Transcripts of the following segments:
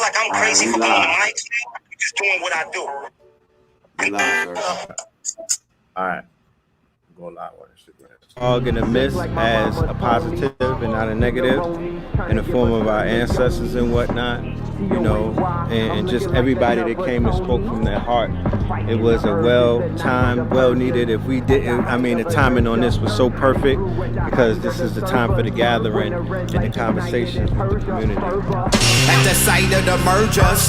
like I'm crazy for being on the mic. I'm just doing what I do. We live, sir. All right. Go live on Instagram. All gonna miss as a positive and not a negative in the form of our ancestors and whatnot, you know, and just everybody that came and spoke from their heart. It was a well-timed, well-needed. If we didn't, I mean, the timing on this was so perfect because this is the time for the gathering and the conversations with the community. At the sight of the mergers,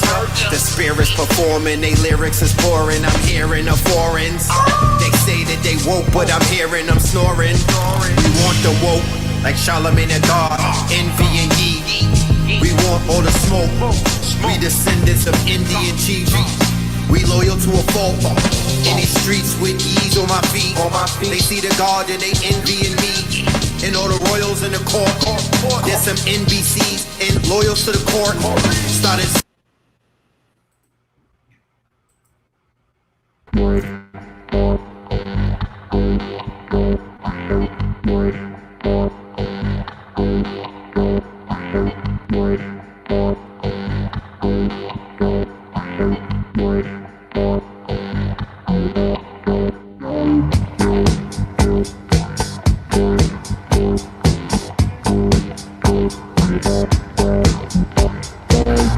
the spirits performing, they lyrics is pouring. I'm hearing the foreigns. They say that they woke, but I'm hearing them snoring. We want the woke, like Charlemagne and God, envy and ye. We want all the smoke. We descendants of Indian chiefs. We loyal to a fault. In these streets with ease on my feet. They see the God and they envy in me. And all the royals in the court. There's some NBCs and loyals to the court. Started.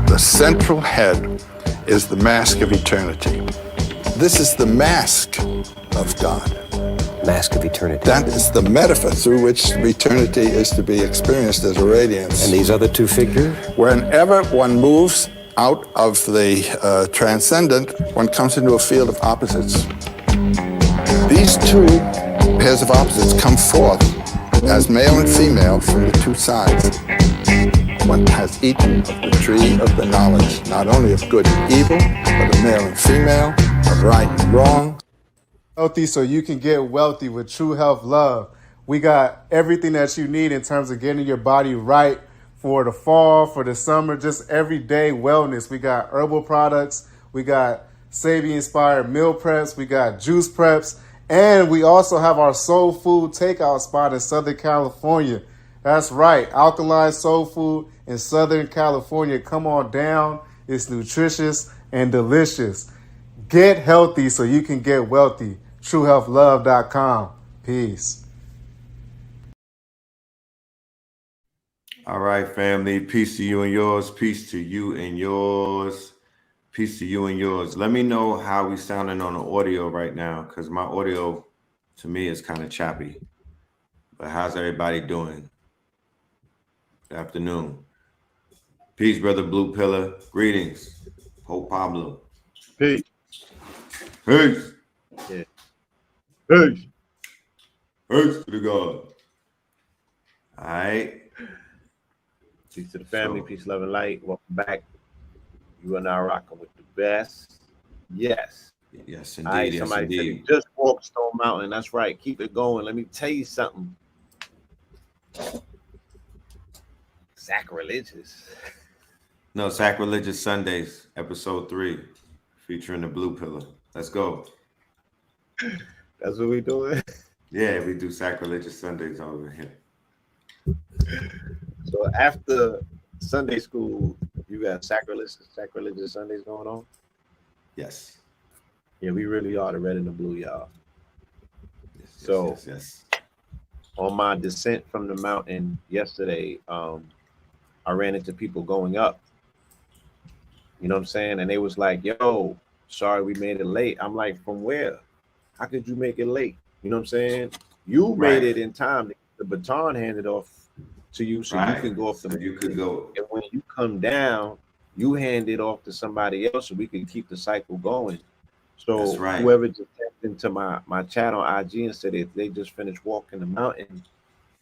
The central head is the mask of eternity. This is the mask of God. Mask of eternity. That is the metaphor through which eternity is to be experienced as a radiance. And these other two figures? Whenever one moves out of the transcendent, one comes into a field of opposites. These two pairs of opposites come forth as male and female from the two sides. One has eaten of the tree of the knowledge, not only of good and evil, but of male and female, of right and wrong. Healthy so you can get wealthy with True Health Love. We got everything that you need in terms of getting your body right for the fall, for the summer, just everyday wellness. We got herbal products. We got Savvy-inspired meal preps. We got juice preps. And we also have our soul food takeout spot in Southern California. That's right, Alkaline Soul Food in Southern California. Come on down. It's nutritious and delicious. Get healthy so you can get wealthy. TrueHealthLove.com. Peace. All right, family. Peace to you and yours. Peace to you and yours. Peace to you and yours. Let me know how we sounding on the audio right now, because my audio to me is kind of choppy. But how's everybody doing? Good afternoon. Peace, brother Blue Pillar. Greetings. Pope Pablo. Peace. Peace. Yeah. Peace. Peace to the God. All right. Peace to the family. Peace, love, and light. Welcome back. You are now rocking with the best. Yes. Yes, indeed. All right, yes, somebody indeed. said you just walked Stone Mountain. That's right. Keep it going. Let me tell you something. Sacrilegious. No, Sacrilegious Sundays, episode 3, featuring the Blue Pillar. Let's go. That's what we doing. Yeah, we do Sacrilegious Sundays over here. So after Sunday school, you got sacrilegious Sundays going on? Yes. Yeah, we really are the red and the blue, y'all. Yes, So yes. on my descent from the mountain yesterday, I ran into people going up. You know what I'm saying? And they was like, yo, sorry we made it late. I'm like, from where? How could you make it late? You know what I'm saying? You made it in time. The baton handed off to you so you can go off the. So you could go. And when you come down, you hand it off to somebody else so we can keep the cycle going. So That's right. Whoever just tapped into my chat on IG and said if they just finished walking the mountain,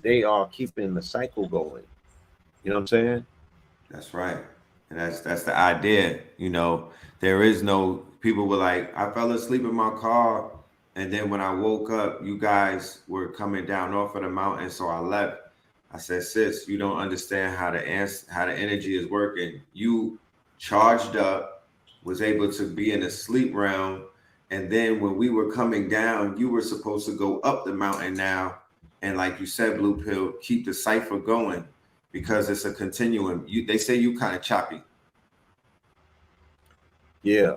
they are keeping the cycle going. You know what I'm saying? That's right. And that's the idea. You know, there is no, people were like, I fell asleep in my car. And then when I woke up, you guys were coming down off of the mountain. So I left. I said, sis, you don't understand how the energy is working. You charged up, was able to be in a sleep realm. And then when we were coming down, you were supposed to go up the mountain now. And like you said, Blue Pill, keep the cipher going because it's a continuum. They say you kind of choppy. Yeah.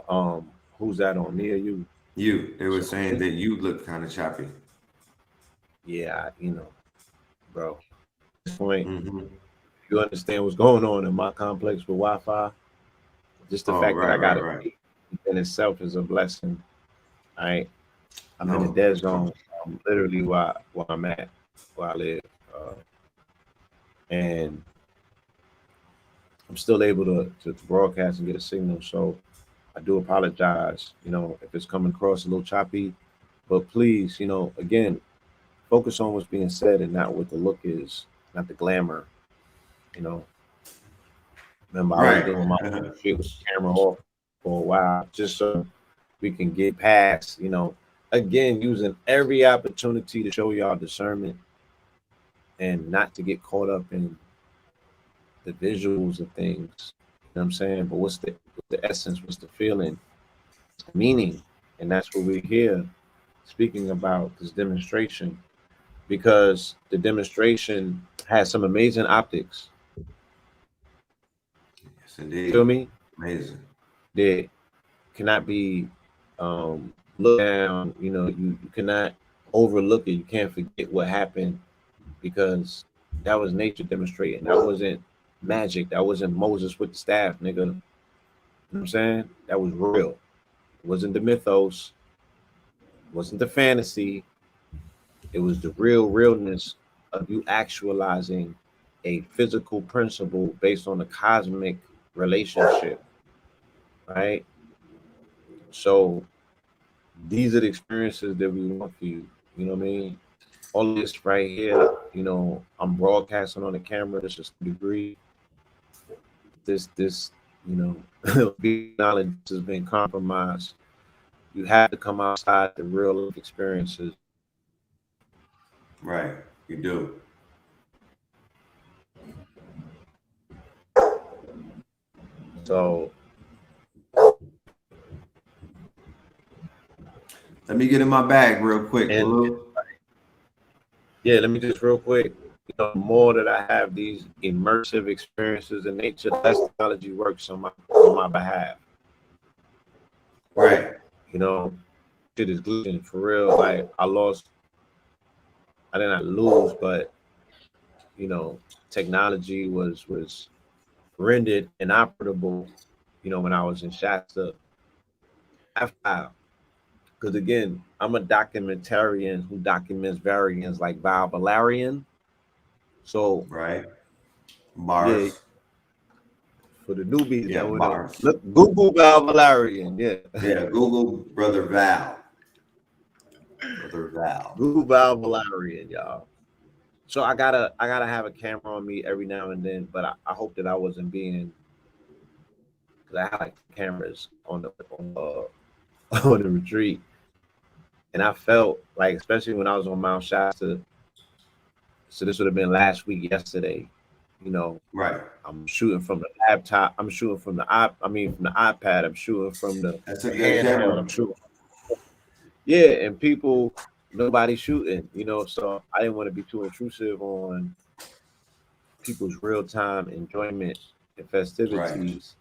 Who's that on, me or you? You. They were saying that you look kind of choppy. Yeah, you know, bro. At this point, Mm-hmm. you understand what's going on in my complex with Wi-Fi. Just the fact that I got it in itself is a blessing. I'm in a dead zone. I'm literally where I'm at, where I live, and I'm still able to broadcast and get a signal. So I do apologize, you know, if it's coming across a little choppy, but please, you know, again, focus on what's being said and not what the look is, not the glamour, you know. Remember, I was doing my own shit with the camera off for a while, just so we can get past, you know, again, using every opportunity to show y'all discernment and not to get caught up in the visuals of things. You know what I'm saying? But what's the essence? What's the feeling? The meaning? And that's what we're here speaking about, this demonstration, because the demonstration has some amazing optics. Yes, indeed. Feel me? Amazing. That cannot be looked down. You know, you cannot overlook it. You can't forget what happened, because that was nature demonstrating. That wasn't magic. That wasn't Moses with the staff, nigga. You know what I'm saying? That was real. It wasn't the mythos. It wasn't the fantasy. It was the realness of you actualizing a physical principle based on a cosmic relationship, right? So these are the experiences that we want for you. You know what I mean? All this right here, you know, I'm broadcasting on the camera. This is degree. This, you know, knowledge has been compromised. You have to come outside the real life experiences. Right, you do. So let me get in my bag real quick. Yeah, let me just real quick. You know, the more that I have these immersive experiences in nature, less technology works on my behalf. Right. You know, shit is glitching for real. Like I did not lose, but you know, technology was rendered inoperable, you know, when I was in Shasta. Because again, I'm a documentarian who documents variants like Val Valerian. So right, Mars. Yeah, for the newbies, yeah, Mars. Look, Google Val Valerian. Yeah, Google Brother Val. Brother Val. Google Val Valerian, y'all. So I gotta have a camera on me every now and then, but I hope that I wasn't being, because I had like cameras on the on the retreat, and I felt like, especially when I was on Mount Shasta. So this would have been last week, yesterday. You know, right. I'm shooting from the laptop. I'm shooting from the from the iPad. I'm shooting from the handheld. I'm shooting. Yeah, and nobody shooting. You know, so I didn't want to be too intrusive on people's real time enjoyment and festivities. Right.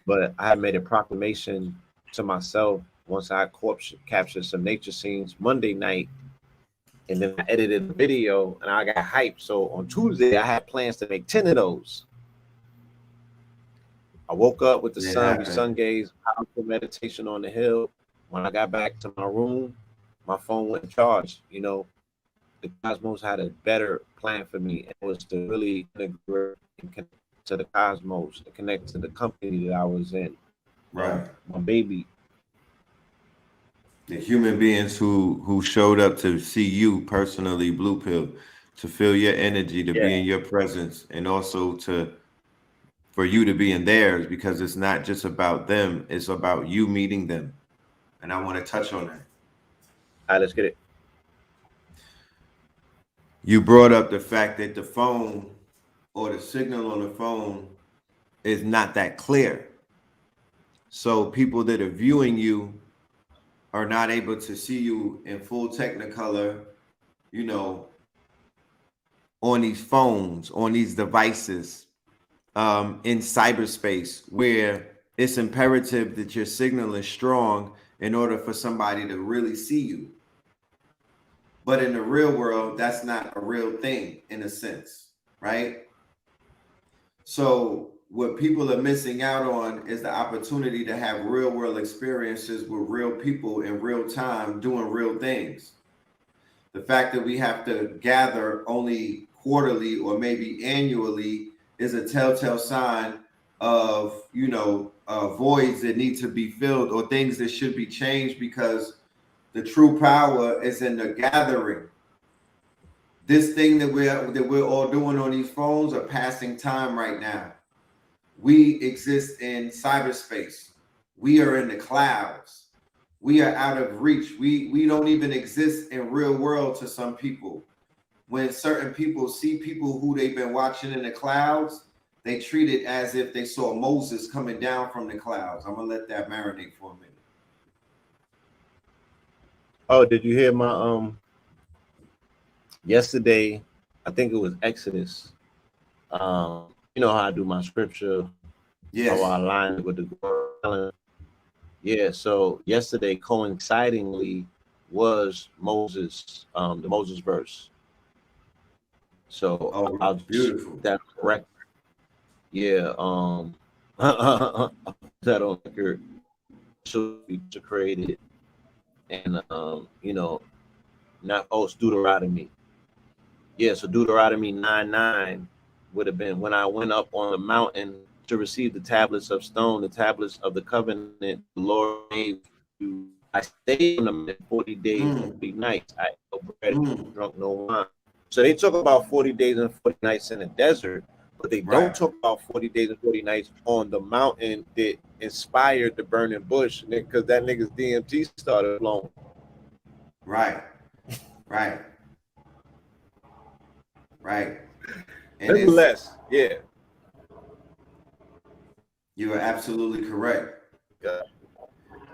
But I had made a proclamation to myself once I captured some nature scenes Monday night. And then I edited the video and I got hyped. So on Tuesday, I had plans to make 10 of those. I woke up with the sun. We sun gazed, powerful meditation on the hill. When I got back to my room, my phone went in charge. You know, the cosmos had a better plan for me. It was to really connect to the cosmos, to connect to the company that I was in. Right. My baby. The human beings who showed up to see you personally, Blue Pill, to feel your energy, to be in your presence, and also for you to be in theirs, because it's not just about them, it's about you meeting them. And I want to touch on that. All right, let's get it. You brought up the fact that the phone or the signal on the phone is not that clear. So people that are viewing you are not able to see you in full Technicolor, you know, on these phones, on these devices, in cyberspace, where it's imperative that your signal is strong in order for somebody to really see you. But in the real world, that's not a real thing in a sense, right? So what people are missing out on is the opportunity to have real world experiences with real people in real time doing real things. The fact that we have to gather only quarterly or maybe annually is a telltale sign of, voids that need to be filled or things that should be changed, because the true power is in the gathering. This thing that we're all doing on these phones are passing time right now. We exist in cyberspace. We are in the clouds. We are out of reach. We don't even exist in real world to some people. When certain people see people who they've been watching in the clouds, they treat it as if they saw Moses coming down from the clouds. I'm gonna let that marinate for a minute. Oh, did you hear my yesterday? I think it was Exodus. You know how I do my scripture. Yes. How I align it with the word. Yeah. So yesterday, coincidingly, was Moses, the Moses verse. So I'll beautiful. That's correct. Yeah. That on record should be created, and not it's Deuteronomy. Yeah. So Deuteronomy 9:9 would have been when I went up on the mountain to receive the tablets of stone, the tablets of the covenant the Lord gave you. I stayed on them 40 days and 40 nights. I ate no bread, drunk no wine. So they talk about 40 days and 40 nights in the desert, but they don't talk about 40 days and 40 nights on the mountain that inspired the burning bush, because that nigga's DMT started blowing. Right. And Nevertheless, yeah. You are absolutely correct. Yeah.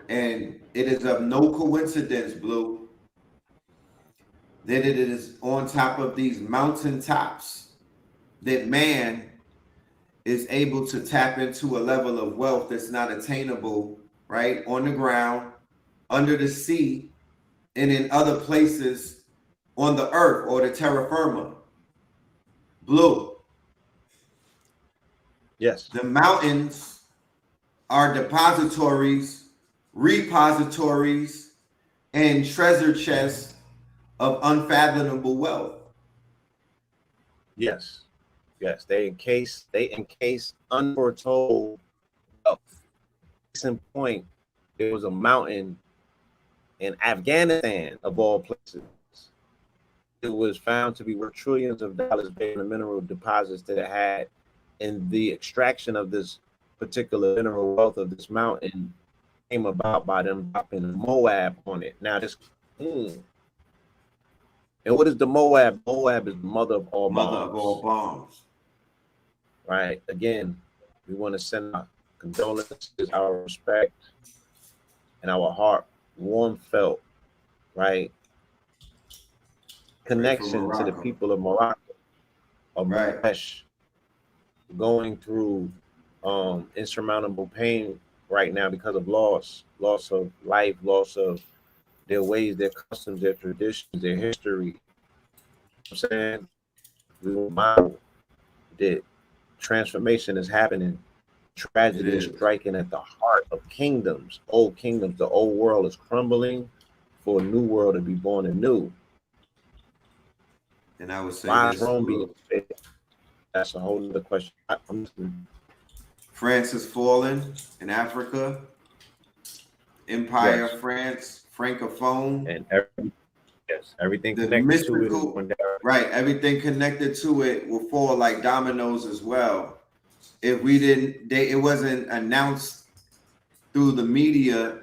And it is of no coincidence, Blue, that it is on top of these mountaintops that man is able to tap into a level of wealth that's not attainable, right? On the ground, under the sea, and in other places on the earth or the terra firma. Blue. Yes. The mountains are depositories, repositories, and treasure chests of unfathomable wealth. Yes. They encase unforetold wealth. Case in point, there was a mountain in Afghanistan, of all places. It was found to be worth trillions of dollars based on the mineral deposits that it had, and the extraction of this particular mineral wealth of this mountain came about by them dropping Moab on it. Now this, and what is the Moab? Moab is the mother of all bombs. Right. Again, we want to send our condolences, our respect, and our heart warm felt, right, connection to the people of Morocco, of Marrakesh, going through insurmountable pain right now because of loss of life, loss of their ways, their customs, their traditions, their history. I'm saying we will mind that transformation is happening. Tragedy is striking at the heart of kingdoms, old kingdoms. The old world is crumbling for a new world to be born anew. And I would say that's a whole other question. France has fallen in Africa. Empire of France, Francophone, and everything connected to it. Right, everything connected to it will fall like dominoes as well. If we didn't, it wasn't announced through the media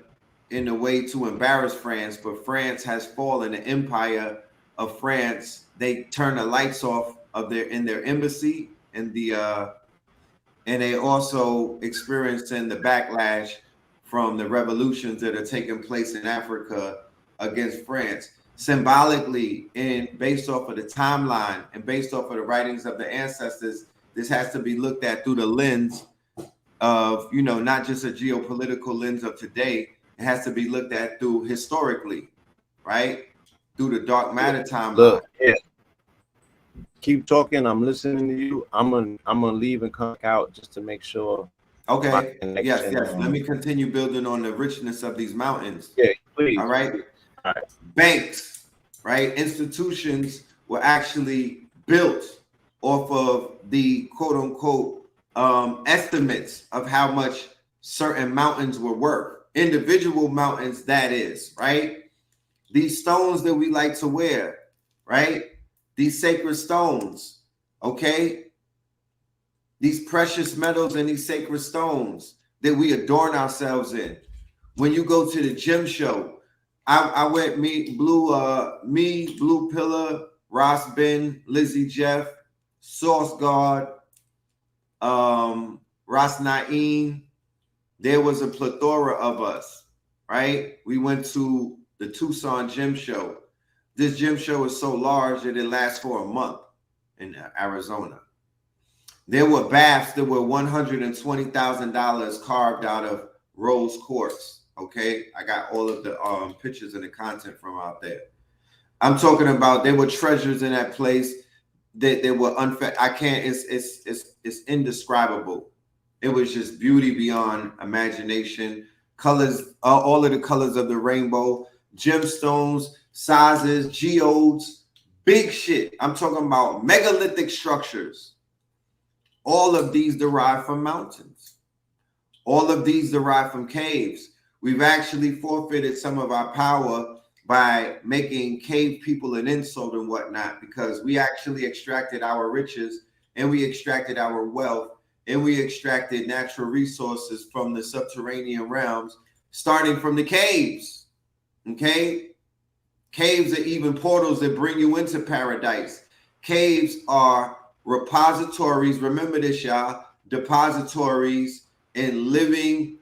in a way to embarrass France, but France has fallen. The Empire of France, they turned the lights off of their embassy, and they also experiencing the backlash from the revolutions that are taking place in Africa against France. Symbolically, and based off of the timeline and based off of the writings of the ancestors, this has to be looked at through the lens of, you know, not just a geopolitical lens of today. It has to be looked at through historically, right? Through the dark matter timeline. Look, yeah. Keep talking. I'm listening to you. I'm gonna leave and come back out just to make sure. Okay. Yes. Let me continue building on the richness of these mountains. Yeah, please. All right. All right. Banks, right? Institutions were actually built off of the quote unquote estimates of how much certain mountains were worth. Individual mountains, that is, right? These stones that we like to wear, right? These sacred stones, okay? These precious metals and these sacred stones that we adorn ourselves in. When you go to the gym show, I went Blue Pillar, Ross Ben, Lizzie Jeff, Source Guard, Ras Naeem. There was a plethora of us, right? We went to the Tucson gym show. This gym show is so large that it lasts for a month in Arizona. There were baths that were $120,000 carved out of rose quartz. Okay, I got all of the pictures and the content from out there. I'm talking about there were treasures in that place that they were I can't. It's indescribable. It was just beauty beyond imagination. Colors, all of the colors of the rainbow, gemstones, sizes, geodes, big shit. I'm talking about megalithic structures. All of these derive from mountains. All of these derive from caves. We've actually forfeited some of our power by making cave people an insult and whatnot, because we actually extracted our riches and we extracted our wealth and we extracted natural resources from the subterranean realms, starting from the caves. Okay? Caves are even portals that bring you into paradise. Caves are repositories, remember this, y'all, depositories and living,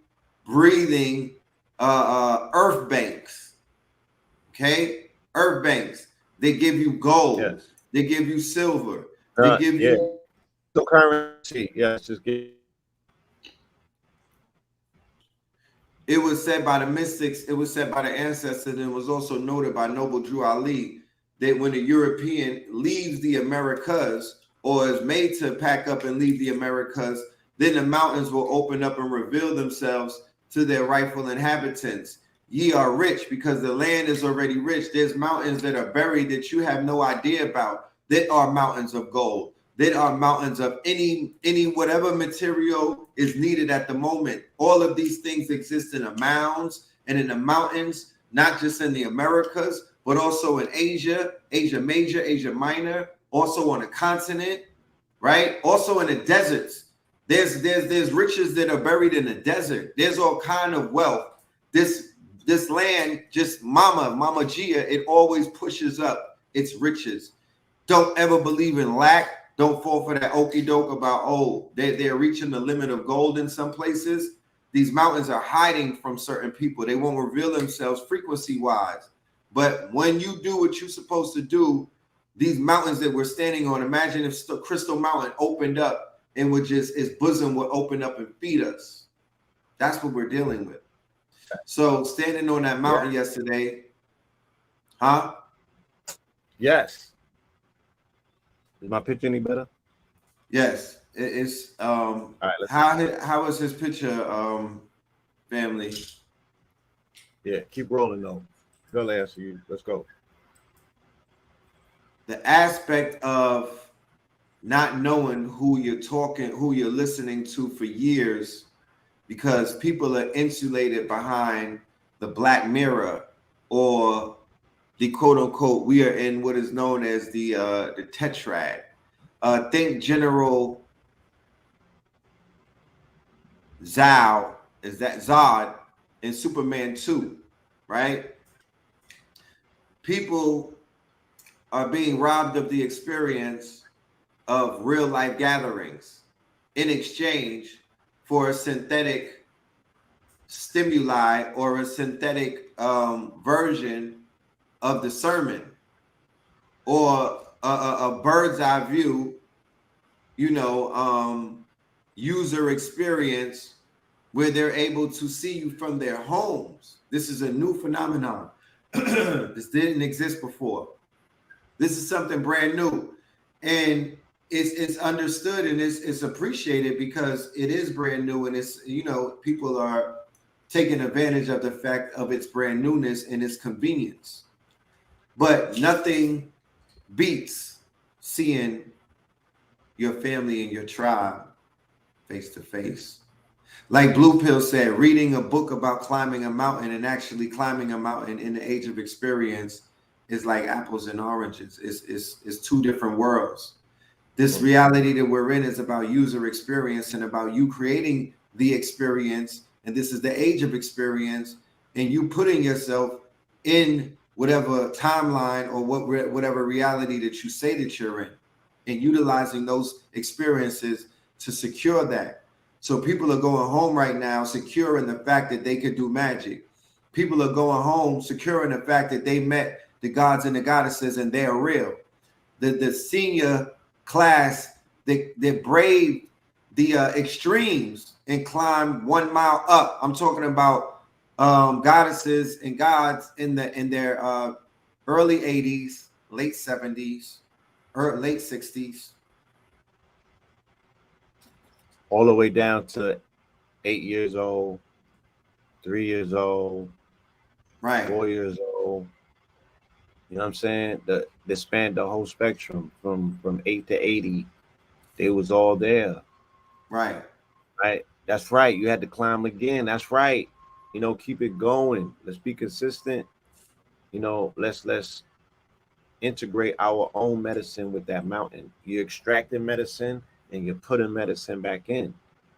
breathing earth banks. Okay? Earth banks. They give you gold. Yes. They give you silver. They give you the currency. Yes, just get. It was said by the mystics, it was said by the ancestors, and it was also noted by Noble Drew Ali that when a European leaves the Americas or is made to pack up and leave the Americas, then the mountains will open up and reveal themselves to their rightful inhabitants. Ye are rich because the land is already rich. There's mountains that are buried that you have no idea about, that are mountains of gold, that are mountains of any whatever material is needed at the moment. All of these things exist in the mounds and in the mountains, not just in the Americas, but also in Asia, Asia Major, Asia Minor, also on the continent, right? Also in the deserts. There's riches that are buried in the desert. There's all kind of wealth. This land, just Mama Gia, it always pushes up its riches. Don't ever believe in lack. Don't fall for that okie doke about, oh, they're reaching the limit of gold in some places. These mountains are hiding from certain people. They won't reveal themselves frequency-wise. But when you do what you're supposed to do, these mountains that we're standing on, imagine if Crystal Mountain opened up and would just, its bosom would open up and feed us. That's what we're dealing with. So standing on that mountain yesterday, huh? Yes. Is my picture any better? Yes, it's All right, how is his picture, family? Yeah, keep rolling though. They'll answer you. Let's go. The aspect of not knowing who you're talking, who you're listening to for years, because people are insulated behind the black mirror or the quote unquote, we are in what is known as the tetrad. Think General Zod in Superman 2, right? People are being robbed of the experience of real life gatherings in exchange for a synthetic stimuli or a synthetic version of the sermon, or a bird's eye view, user experience where they're able to see you from their homes. This is a new phenomenon. This didn't exist before. This is something brand new, and it's understood and it's appreciated because it is brand new, and it's, you know, people are taking advantage of the fact of its brand newness and its convenience. But nothing beats seeing your family and your tribe face to face. Like Blue Pill said, reading a book about climbing a mountain and actually climbing a mountain in the age of experience is like apples and oranges. It's two different worlds. This reality that we're in is about user experience and about you creating the experience. And this is the age of experience, and you putting yourself in whatever timeline or whatever reality that you say that you're in, and utilizing those experiences to secure that. So people are going home right now secure in the fact that they could do magic. People are going home secure in the fact that they met the gods and the goddesses and they're real. The senior class, they braved the extremes and climbed 1 mile up. I'm talking about goddesses and gods in their early 80s, late 70s, or late 60s. All the way down to 8 years old, 3 years old, right, 4 years old. You know what I'm saying? They spanned the whole spectrum from 8 to 80. They was all there. Right. Right. That's right. You had to climb again. That's right. You know, keep it going. Let's be consistent. You know, let's integrate our own medicine with that mountain. You're extracting medicine and you're putting medicine back in.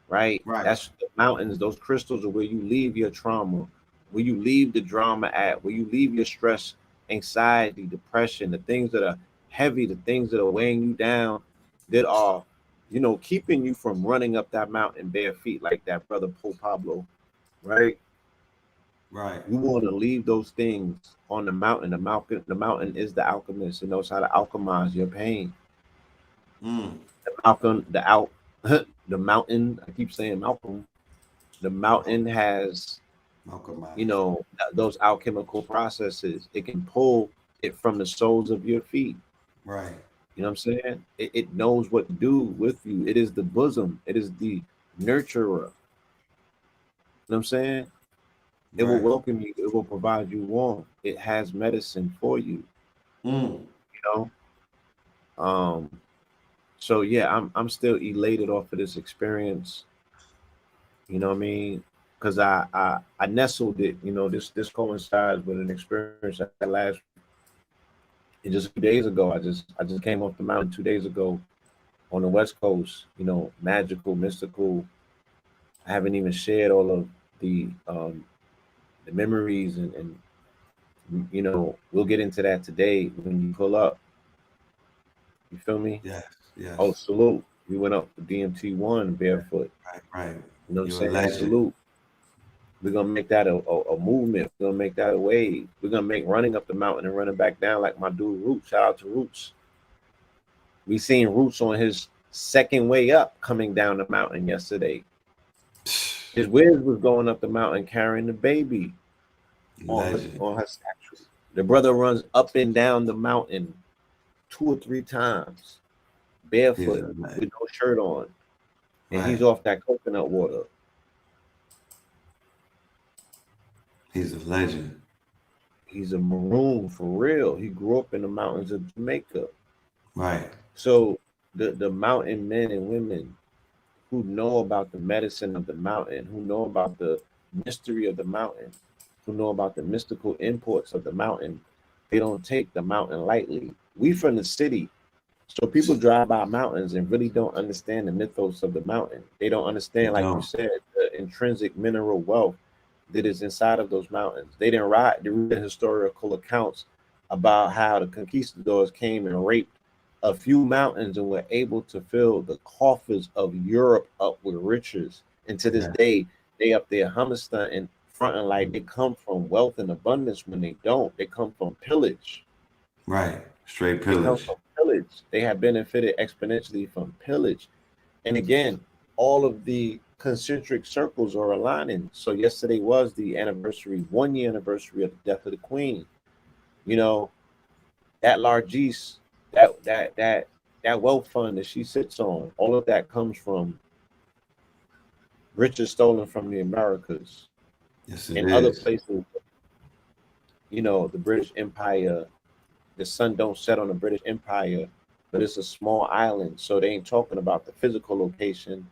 Right. That's the mountains. Those crystals are where you leave your trauma, where you leave the drama at, where you leave your stress, anxiety, depression, the things that are heavy, the things that are weighing you down, that are, you know, keeping you from running up that mountain bare feet like that brother Paul Pablo, right? Right. You want to leave those things on the mountain. The mountain is the alchemist. It knows how to alchemize your pain. The mountain, I keep saying Malcolm, the mountain has, you know, those alchemical processes. It can pull it from the soles of your feet. Right. You know what I'm saying? It knows what to do with you. It is the bosom. It is the nurturer. You know what I'm saying? It will welcome you. It will provide you warmth. It has medicine for you. You know? So yeah, I'm still elated off of this experience. You know what I mean? Because I nestled it. You know, this coincides with an experience I had last. And just a few days ago, I just came off the mountain 2 days ago on the West Coast. You know, magical, mystical. I haven't even shared all of the memories and you know, we'll get into that today when you pull up. You feel me? Yes. Yes. Oh, salute. We went up to DMT-1 barefoot. Right. You know what I'm saying? Salute. We're going to make that a movement. We're going to make that a wave. We're going to make running up the mountain and running back down like my dude Roots. Shout out to Roots. We seen Roots on his second way up coming down the mountain yesterday. His Wiz was going up the mountain carrying the baby on her statue. The brother runs up and down the mountain 2 or 3 times barefoot with no shirt on. And he's off that coconut water. He's a legend. He's a maroon for real. He grew up in the mountains of Jamaica. Right. So the mountain men and women who know about the medicine of the mountain, who know about the mystery of the mountain, who know about the mystical imports of the mountain, they don't take the mountain lightly. We from the city, so people drive by mountains and really don't understand the mythos of the mountain. They don't understand, like you said, the intrinsic mineral wealth that is inside of those mountains. They didn't read the historical accounts about how the conquistadors came and raped a few mountains and were able to fill the coffers of Europe up with riches. And to this day, they up there hummusting and fronting like they come from wealth and abundance when they don't. They come from pillage. Right. Straight They come pillage. from pillage. They have benefited exponentially from pillage. And again, all of the concentric circles are aligning. So yesterday was the anniversary, 1 year anniversary of the death of the Queen. You know, that largesse, that wealth fund that she sits on, all of that comes from riches stolen from the Americas. Yes, it In is. other places, you know, the British Empire, the sun don't set on the British Empire, but it's a small island. So they ain't talking about the physical location.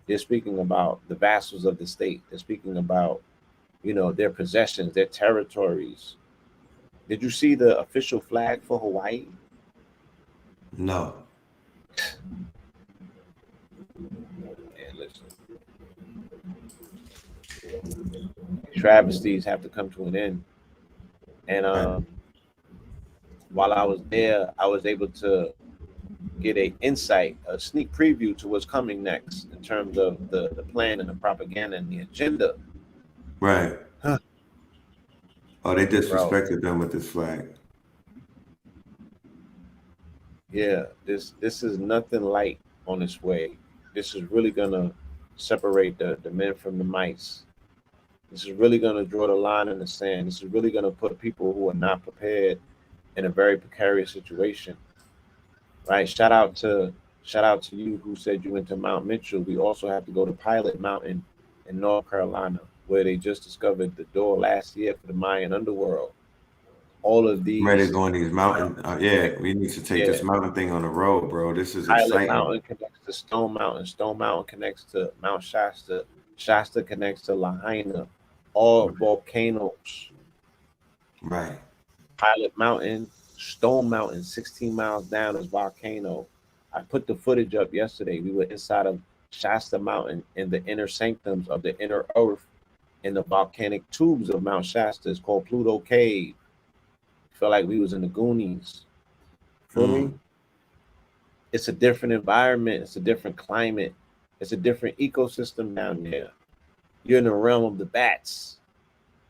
They're speaking about the vassals of the state. They're speaking about, you know, their possessions, their territories. Did you see the official flag for Hawaii? No. Yeah, listen. Travesties have to come to an end. And while I was there, I was able to get a insight, a sneak preview to what's coming next in terms of the plan and the propaganda and the agenda. Right. Huh. Oh, they disrespected them with this flag. Yeah, this is nothing light on its way. This is really gonna separate the men from the mice. This is really gonna draw the line in the sand. This is really gonna put people who are not prepared in a very precarious situation. Right? Shout out to you who said you went to Mount Mitchell. We also have to go to Pilot Mountain in North Carolina, where they just discovered the door last year for the Mayan underworld. All of these Ready to go on these mountain. Yeah, we need to take this mountain thing on the road, bro. This is Pilot exciting. Mountain connects to Stone Mountain. Stone Mountain connects to Mount Shasta. Shasta connects to Lahaina. All volcanoes. Right. Pilot Mountain, Stone Mountain, 16 miles down is volcano. I put the footage up yesterday. We were inside of Shasta Mountain in the inner sanctums of the inner earth in the volcanic tubes of Mount Shasta. It's called Pluto Cave. Felt like we was in the Goonies. Feel me? It's a different environment. It's a different climate. It's a different ecosystem down there. You're in the realm of the bats,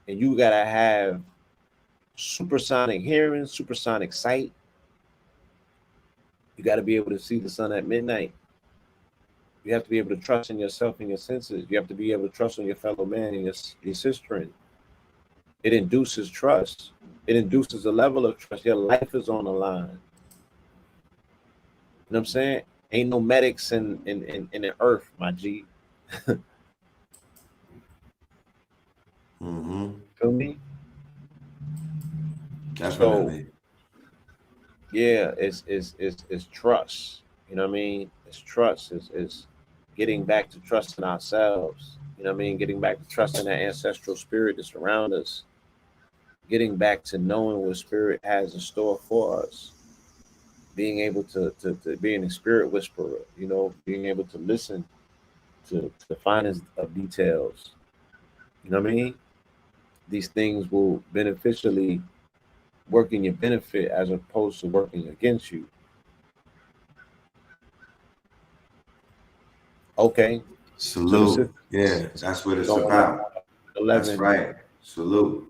and you gotta have supersonic hearing, supersonic sight. You got to be able to see the sun at midnight. You have to be able to trust in yourself and your senses. You have to be able to trust on your fellow man and your sister. It induces trust. It induces a level of trust. Your life is on the line. You know what I'm saying? Ain't no medics in the earth, my G. Feel me? Definitely. So, yeah, it's trust. You know what I mean? It's trust. It's getting back to trusting ourselves. You know what I mean? Getting back to trusting that ancestral spirit that's around us. Getting back to knowing what spirit has in store for us. Being able to being a spirit whisperer, you know, being able to listen to the finest of details. You know what I mean? These things will beneficially work in your benefit as opposed to working against you. Okay. Salute. Yeah, that's what it's about. 11. That's right. Salute.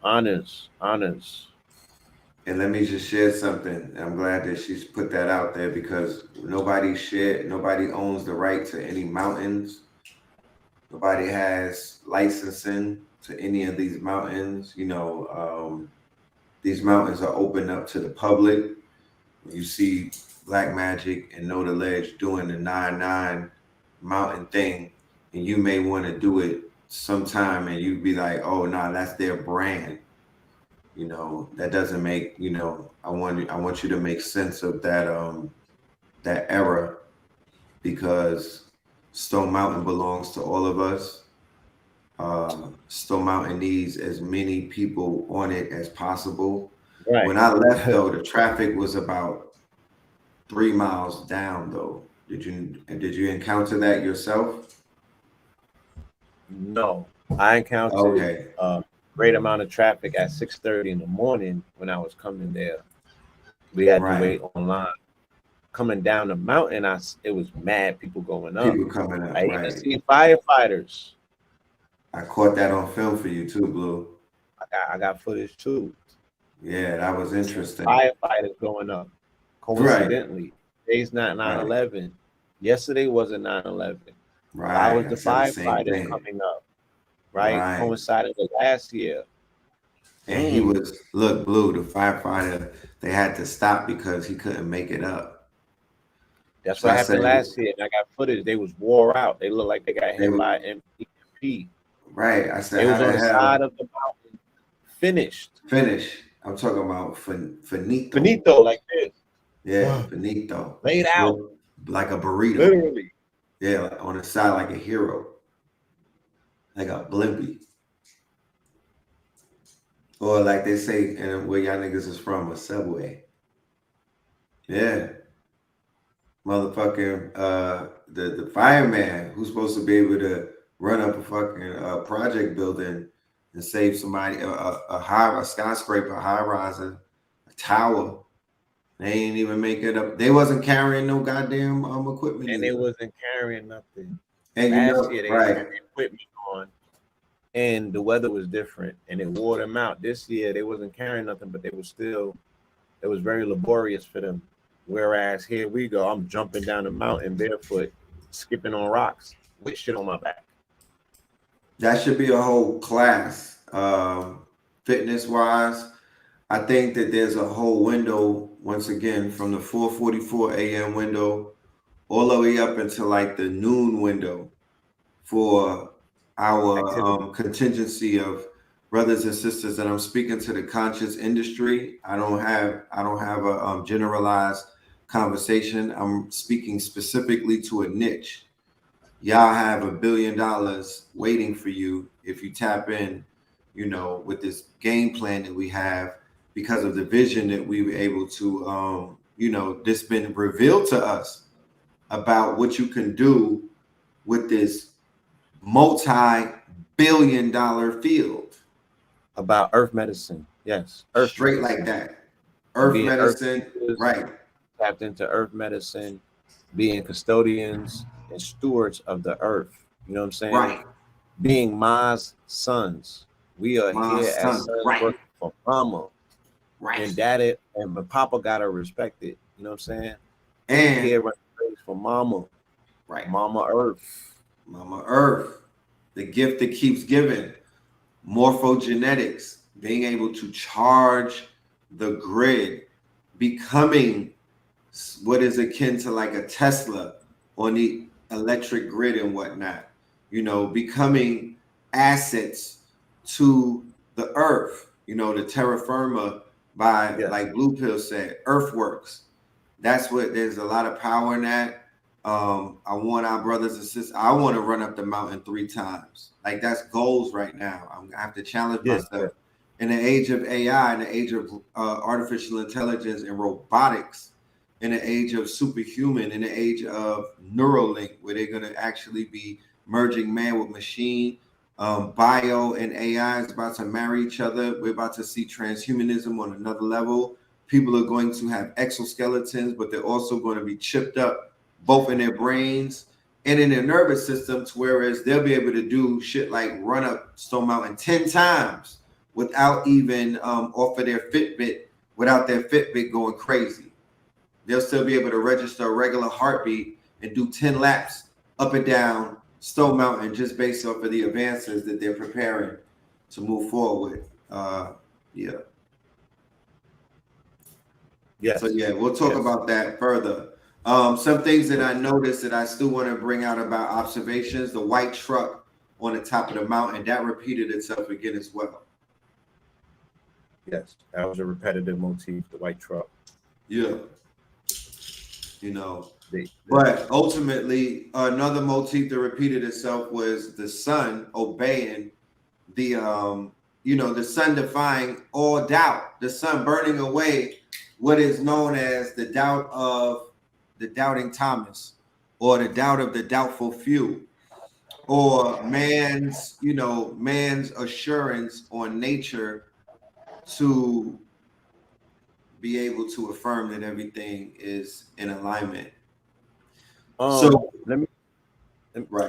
Honors. And let me just share something. I'm glad that she's put that out there because nobody owns the right to any mountains. Nobody has licensing to any of these mountains. You know, these mountains are open up to the public. When you see Black Magic and Know the Ledge doing the 9-9 mountain thing, and you may want to do it sometime, and you'd be like, "Oh, no, that's their brand." You know, that doesn't make, you know, I want you to make sense of that that era, because Stone Mountain belongs to all of us. Stone Mountain needs as many people on it as possible. Right. When I left though, the traffic was about 3 miles down though. Did you encounter that yourself? No, I encountered great amount of traffic at 6:30 in the morning when I was coming there. We had to wait online. Coming down the mountain, it was mad people going up. People coming up. I even see firefighters. I caught that on film for you too, Blue. I got footage too. Yeah, that was interesting. Firefighters going up. Coincidentally, today's not 9/11, Yesterday was a 9/11. Right. I was the said the same firefighter thing. coming up, right? Right. Coincided with last year. And he was, look, Blue, the firefighter, they had to stop because he couldn't make it up. That's So what I happened said- last year. And I got footage. They was wore out. They looked like they got hit by MP. Right. I said, It was how on the the hell side of the mountain, finished. finish? I'm talking about finito. Finito, like this, Yeah, finito. laid out, Like a burrito. literally. Yeah, like on the side like a hero. Like a blimpy. Or like they say, and where y'all niggas is from, a Subway. Yeah. Motherfucking the fireman who's supposed to be able to run up a fucking project building and save somebody, a skyscraper, a high riser, a tower. They ain't even make it up. They wasn't carrying no goddamn equipment. And either. they wasn't carrying nothing. And you Last know, year they right. had the equipment on, and the weather was different, and it wore them out. This year they wasn't carrying nothing, but they was still. It was very laborious for them. Whereas here we go, I'm jumping down the mountain barefoot, skipping on rocks with shit on my back. That should be a whole class, fitness wise. I think that there's a whole window, once again, from the 4:44 a.m. window all the way up until like the noon window for our contingency of brothers and sisters. And I'm speaking to the conscious industry. I don't have a generalized conversation. I'm speaking specifically to a niche. Y'all have $1 billion waiting for you if you tap in, you know, with this game plan that we have. Because of the vision that we were able to, you know, this been revealed to us about what you can do with this multi-billion-dollar field. About earth medicine, yes. Earth Straight medicine. like that. Earth Being medicine, earth right. Tapped into earth medicine, being custodians and stewards of the earth. You know what I'm saying? Right. Being Ma's sons. We are Ma's here son, as sons right. working for Mama. Right. And daddy and Papa gotta respect it. You know what I'm saying? And here running praise for Mama. Right. Mama Earth. Mama Earth. The gift that keeps giving. Morphogenetics. Being able to charge the grid. Becoming what is akin to like a Tesla on the electric grid and whatnot. You know, becoming assets to the earth. You know, the terra firma by, like Blue Pill said, Earthworks. That's what, there's a lot of power in that. I want our brothers and sisters, I want to run up the mountain 3 times. Like that's goals right now. I have to challenge myself. In the age of AI, in the age of artificial intelligence and robotics, in the age of superhuman, in the age of Neuralink, where they're going to actually be merging man with machine, bio and AI is about to marry each other. We're about to see transhumanism on another level. People are going to have exoskeletons, but they're also going to be chipped up both in their brains and in their nervous systems, whereas they'll be able to do shit like run up Stone Mountain 10 times without even off of their Fitbit, without their Fitbit going crazy. They'll still be able to register a regular heartbeat and do 10 laps up and down Stone Mountain just based off of the advances that they're preparing to move forward with. So yeah, we'll talk about that further. Some things that I noticed that I still want to bring out about observations. The white truck on the top of the mountain, that repeated itself again as well. Yes, that was a repetitive motif, the white truck. Yeah. You know, but ultimately another motif that repeated itself was the sun obeying the the sun defying all doubt, the sun burning away what is known as the doubt of the doubting Thomas, or the doubt of the doubtful few, or man's assurance on nature to be able to affirm that everything is in alignment. So let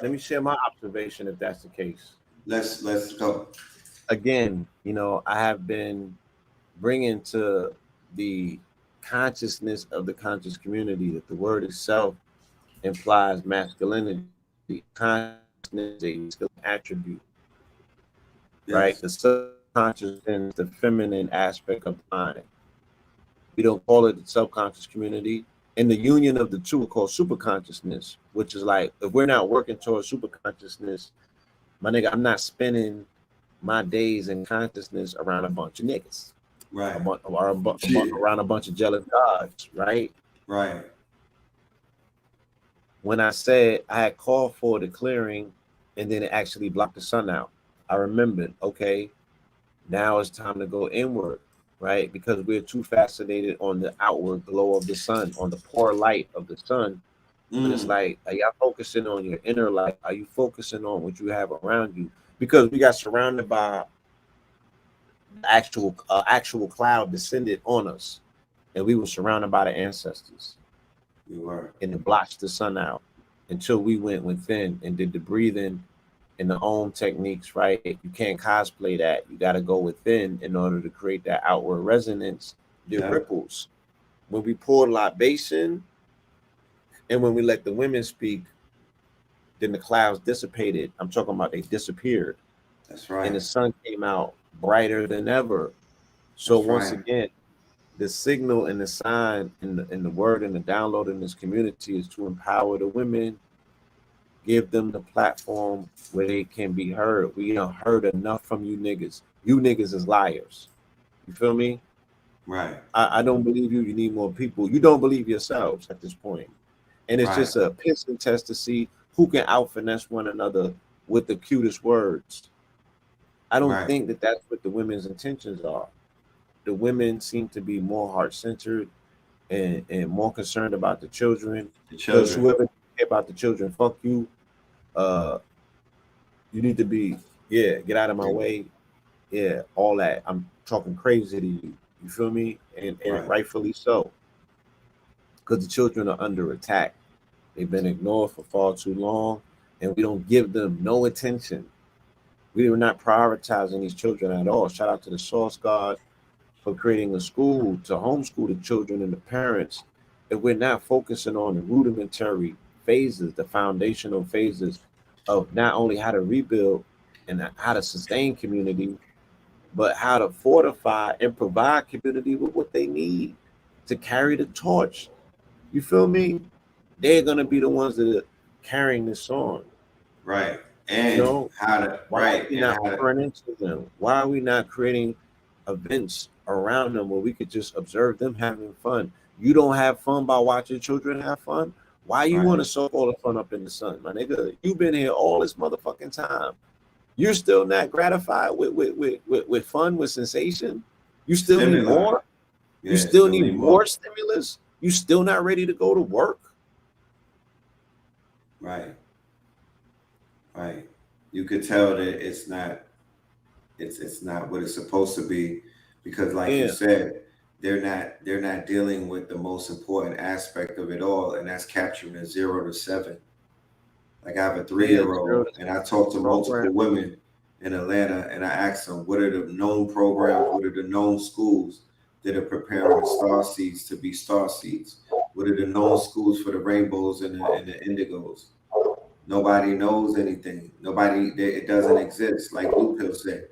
me share my observation if that's the case. Let's go. Again, I have been bringing to the consciousness of the conscious community that the word itself implies masculinity. Consciousness is a masculine attribute, right? Yes. The subconscious is the feminine aspect of the mind. We don't call it the subconscious community. And the union of the two are called superconsciousness, which is like, if we're not working towards superconsciousness, my nigga, I'm not spending my days in consciousness around a bunch of niggas, Right. around a bunch of jealous gods, right? Right. When I said I had called for the clearing and then it actually blocked the sun out, I remembered, okay, now it's time to go inward, right? Because we're too fascinated on the outward glow of the sun, on the poor light of the sun. But it's like, are y'all focusing on your inner light? Are you focusing on what you have around you? Because we got surrounded by actual cloud descended on us, and we were surrounded by the ancestors. We were. And it blotched the sun out until we went within and did the breathing and the Om techniques, right? You can't cosplay that. You got to go within in order to create that outward resonance, the ripples. When we poured libation and when we let the women speak, then the clouds dissipated. I'm talking about they disappeared. That's right. And the sun came out brighter than ever. So That's once right. again, the signal and the sign and the word and the download in this community is to empower the women, give them the platform where they can be heard. We don't heard enough from you niggas. You niggas is liars. You feel me? Right. I don't believe you. You need more people. You don't believe yourselves at this point. And it's just a pissing test to see who can out finesse one another with the cutest words. I don't think that that's what the women's intentions are. The women seem to be more heart-centered and more concerned about the children. Because whoever care about the children, fuck you. You need to be, get out of my way. Yeah, all that. I'm talking crazy to you. You feel me? And rightfully so. Because the children are under attack. They've been ignored for far too long, and we don't give them no attention. We are not prioritizing these children at all. Shout out to the Source God for creating a school to homeschool the children and the parents. If we're not focusing on the rudimentary phases, the foundational phases of not only how to rebuild and how to sustain community, but how to fortify and provide community with what they need to carry the torch. You feel me? They're going to be the ones that are carrying this on. Right. And how to, why are we not pouring into them? Why are we not creating events around them where we could just observe them having fun? You don't have fun by watching children have fun? Why you want to soak all the fun up in the sun, my nigga? You've been here all this motherfucking time. You're still not gratified with fun, with sensation? You still need more? You still need more stimulus? You still not ready to go to work? Right. Right. You could tell that it's not what it's supposed to be, because like you said, they're not dealing with the most important aspect of it all, and that's capturing the 0 to 7. Like I have a 3-year-old, and I talk to multiple women in Atlanta, and I ask them, what are the known programs, what are the known schools that are preparing the star seeds to be star seeds? What are the known schools for the rainbows and the indigos? Nobody knows anything. It doesn't exist. Like Blue Pill said,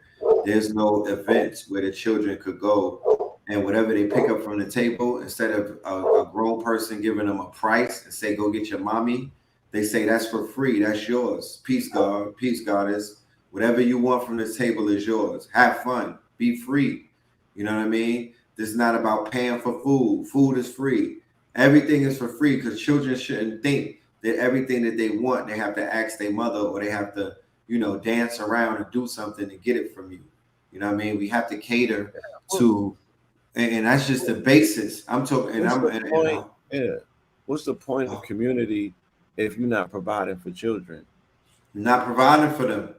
there's no events where the children could go and whatever they pick up from the table, instead of a grown person giving them a price and say, go get your mommy, they say that's for free. That's yours. Peace, God. Peace, Goddess. Whatever you want from the table is yours. Have fun. Be free. You know what I mean? This is not about paying for food. Food is free. Everything is for free, because children shouldn't think that everything that they want, they have to ask their mother, or they have to, dance around and do something to get it from you. You know what I mean? We have to cater to, and that's just the basis. I'm talking. What's the point of community if you're not providing for children? Not providing for them.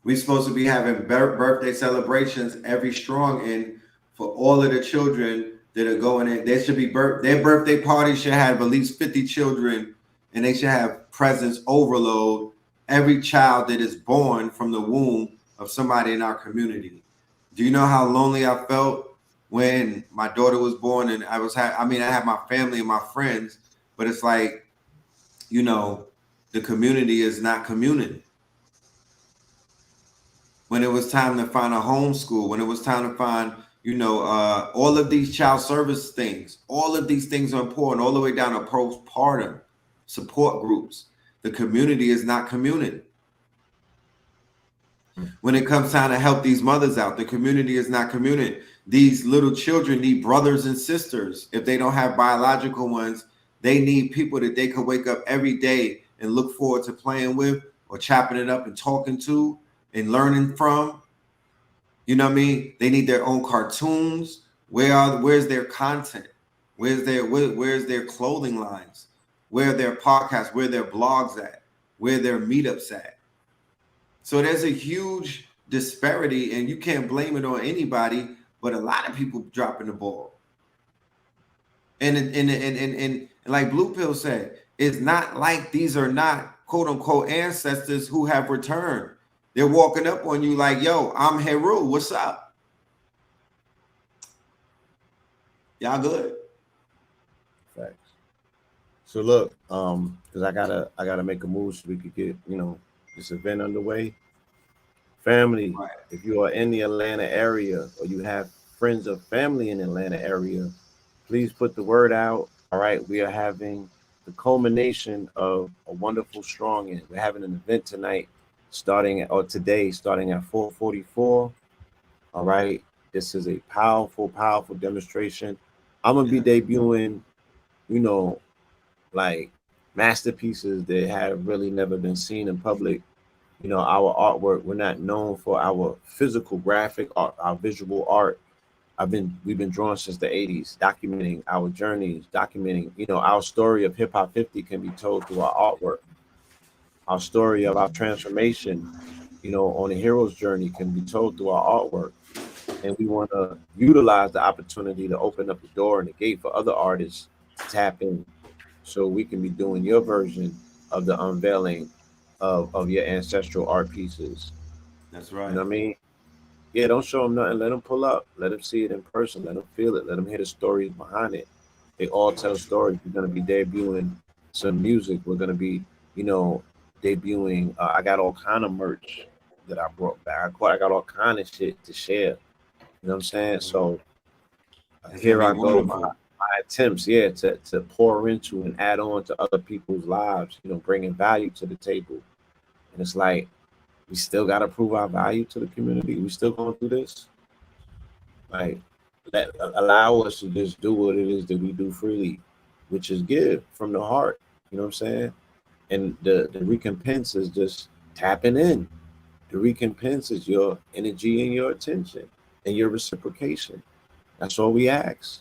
We're supposed to be having birthday celebrations every strong end for all of the children that are going in. There should be their birthday party should have at least 50 children, and they should have presents overload. Every child that is born from the womb of somebody in our community. Do you know how lonely I felt when my daughter was born? And I have my family and my friends, but it's like you know, the community is not communing. When it was time to find a homeschool, when it was time to find, you know, all of these child service things, all of these things are important, all the way down to postpartum support groups. The community is not communing. When it comes time to help these mothers out, the community is not communing. These little children need brothers and sisters. If they don't have biological ones, they need people that they can wake up every day and look forward to playing with or chopping it up and talking to and learning from. You know what I mean? They need their own cartoons. Where's their content? Where's their clothing lines? Where are their podcasts? Where are their blogs at? Where are their meetups at? So there's a huge disparity, and you can't blame it on anybody, but a lot of people dropping the ball. And like Blue Pill said, it's not like these are not quote unquote ancestors who have returned. They're walking up on you like, yo, I'm Heru. What's up? Y'all good? Facts. So look, because I gotta make a move so we could get, you know, this event underway. Family, Right. if you are in the Atlanta area or you have friends or family in the Atlanta area, please put the word out. All right, we are having the culmination of a wonderful strong end. We're having an event tonight starting at 4:44. All right, this is a powerful demonstration. I'm gonna be debuting, you know, like masterpieces that have really never been seen in public. You know, our artwork, we're not known for our physical graphic art, our visual art. We've been drawing since the 80s, documenting our journeys, documenting, you know, our story of Hip Hop 50 can be told through our artwork. Our story of our transformation, you know, on a hero's journey can be told through our artwork. And we want to utilize the opportunity to open up the door and the gate for other artists to tap in, so we can be doing your version of the unveiling of your ancestral art pieces. That's right. You know what I mean? Yeah, don't show them nothing. Let them pull up. Let them see it in person. Let them feel it. Let them hear the stories behind it. They all tell stories. We're going to be debuting some music. We're going to be, you know, debuting. I got all kind of merch that I brought back. I got all kind of shit to share. You know what I'm saying? So here I go. My attempts, to pour into and add on to other people's lives, you know, bringing value to the table. And it's like, we still got to prove our value to the community. We still going through this. Like, allow us to just do what it is that we do freely, which is give from the heart. You know what I'm saying? And the recompense is just tapping in. The recompense is your energy and your attention and your reciprocation. That's all we ask.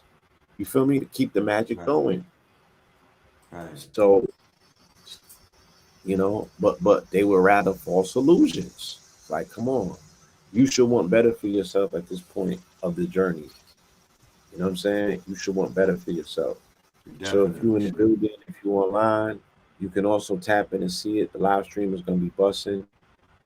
You feel me? To keep the magic going. Right. So, you know, but they were rather false illusions. Like, come on, you should want better for yourself at this point of the journey. You know what I'm saying? You should want better for yourself. Definitely. So if you're in the building, if you're online, you can also tap in and see it. The live stream is going to be busting.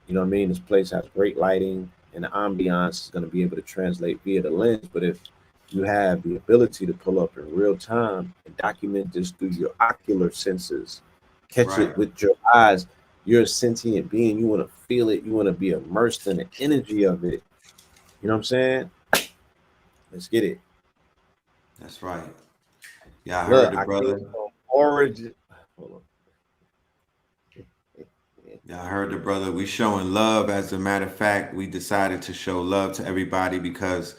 You know what I mean? This place has great lighting, and the ambiance is going to be able to translate via the lens. But if you have the ability to pull up in real time and document this through your ocular senses, catch it with your eyes. You're a sentient being. You want to feel it. You want to be immersed in the energy of it. You know what I'm saying? Let's get it. That's right. Yeah, I heard the brother. Origin. Hold on. Yeah, I heard the brother. We showing love. As a matter of fact, we decided to show love to everybody because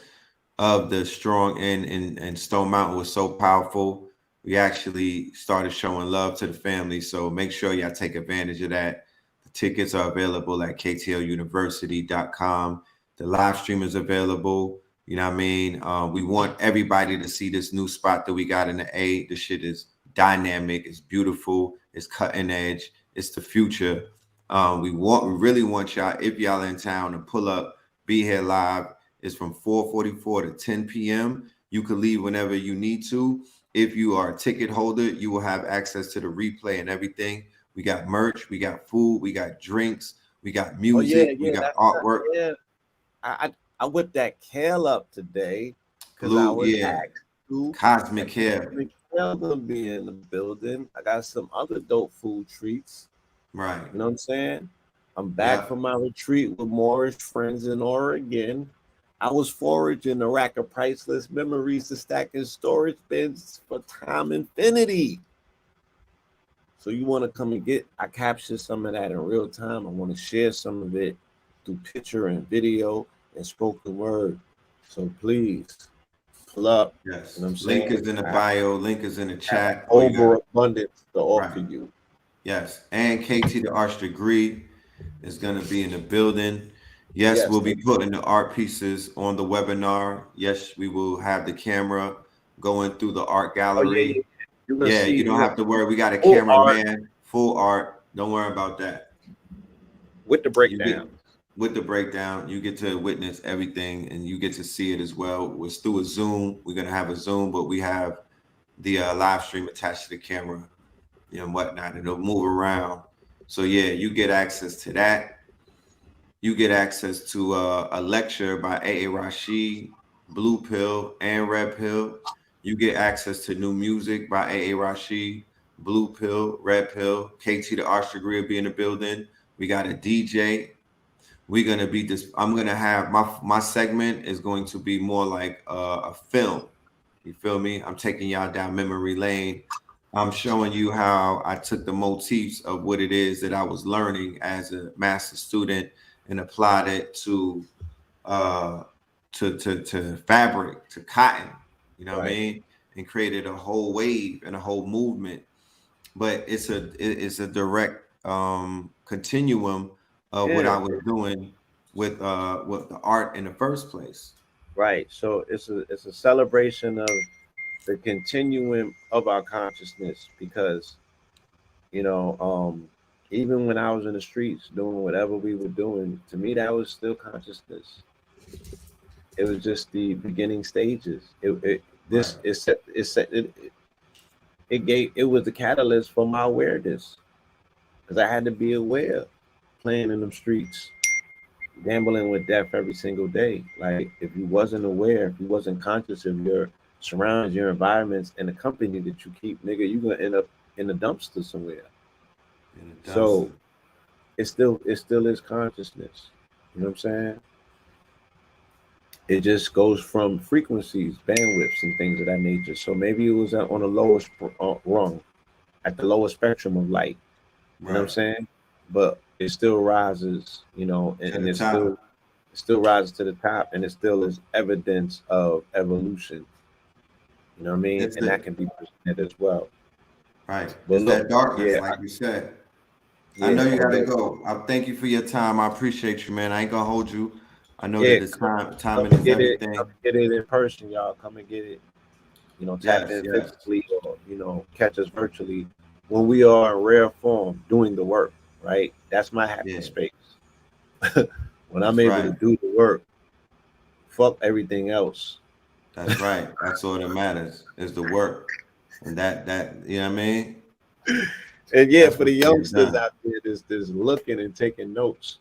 of the strong end, and Stone Mountain was so powerful. We actually started showing love to the family. So make sure y'all take advantage of that. The tickets are available at KTLUniversity.com. The live stream is available. You know what I mean? We want everybody to see this new spot that we got in the A. The shit is dynamic. It's beautiful. It's cutting edge. It's the future. We really want y'all, if y'all in town, to pull up, be here live. It's from 4:44 to 10 p.m. You can leave whenever you need to. If you are a ticket holder, you will have access to the replay and everything. We got merch, we got food, we got drinks, we got music, we got artwork. I whipped that kale up today because I was asked to. Cosmic Kale. They're gonna be in the building. I got some other dope food treats. Right. You know what I'm saying? I'm back from my retreat with Morris friends in Oregon. I was foraging a rack of priceless memories to stack in storage bins for time infinity. So you want to come and get, I captured some of that in real time. I want to share some of it through picture and video and spoken word. So please pull up. Yes. You know what I'm Link saying? is in the bio. Link is in the chat. Overabundance to offer you. Yes. And KT the Arts Degree is going to be in the building. Yes, we'll be putting the art pieces on the webinar. Yes, we will have the camera going through the art gallery. You don't have to worry. We got a cameraman, full art. Don't worry about that. With the breakdown. With the breakdown, you get to witness everything and you get to see it as well. It's through a Zoom. We're going to have a Zoom, but we have the live stream attached to the camera and whatnot. It'll move around. So yeah, you get access to that. You get access to a lecture by A.A. Rashid, Blue Pill, and Red Pill. You get access to new music by A.A. Rashid, Blue Pill, Red Pill. KT the Arts Degree will be in the building. We got a DJ. We're gonna be this. I'm gonna have my segment is going to be more like a film. You feel me? I'm taking y'all down memory lane. I'm showing you how I took the motifs of what it is that I was learning as a master student and applied it to fabric, to cotton, you know what I mean? And created a whole wave and a whole movement. But it's a direct continuum of what I was doing with the art in the first place. Right. So it's a celebration of the continuum of our consciousness, because even when I was in the streets doing whatever we were doing, to me that was still consciousness. It was just the beginning stages. It was the catalyst for my awareness, because I had to be aware, playing in them streets, gambling with death every single day. Like, if you wasn't aware, if you wasn't conscious of your surroundings, your environments, and the company that you keep, nigga, you're gonna end up in the dumpster somewhere. So it still is consciousness. You know what I'm saying? It just goes from frequencies, bandwidths, and things of that nature. So maybe it was on the lowest rung, at the lowest spectrum of light. You know what I'm saying? But it still rises, and it still rises to the top, and it still is evidence of evolution. You know what I mean? And that can be presented as well. Right. But that darkness, like you said. I know you gotta go. I thank you for your time. I appreciate you, man. I ain't gonna hold you. I know that it's time is everything. Come get it in person, y'all. Come and get it. Tap in physically, or catch us virtually when we are in rare form doing the work. Right. That's my happy space. When I'm able to do the work, fuck everything else. That's right. That's all that matters is the work, and that you know what I mean. And for the youngsters out there that's looking and taking notes,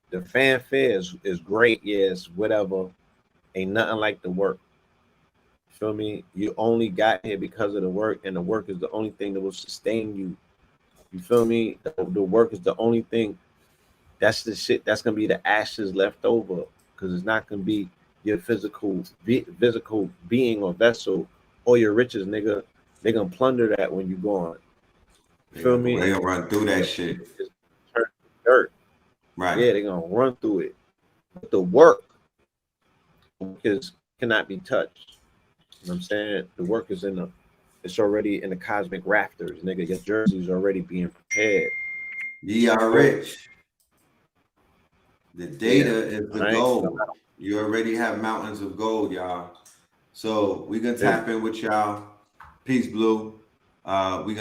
the fanfare is great. Yes, whatever. Ain't nothing like the work. Feel me? You only got here because of the work, and the work is the only thing that will sustain you. You feel me? The work is the only thing. That's the shit. That's gonna be the ashes left over, because it's not gonna be your physical being or vessel or your riches, nigga. They're gonna plunder that when you gone. You feel me? They're gonna run through that shit. Turn to dirt. Right. Yeah, they're gonna run through it. But the work cannot be touched. You know what I'm saying? The work is it's already in the cosmic rafters, nigga. Your jersey's already being prepared. Ye are rich. The data is the gold. You already have mountains of gold, y'all. So we gonna tap in with y'all. Peace, Blue. We gonna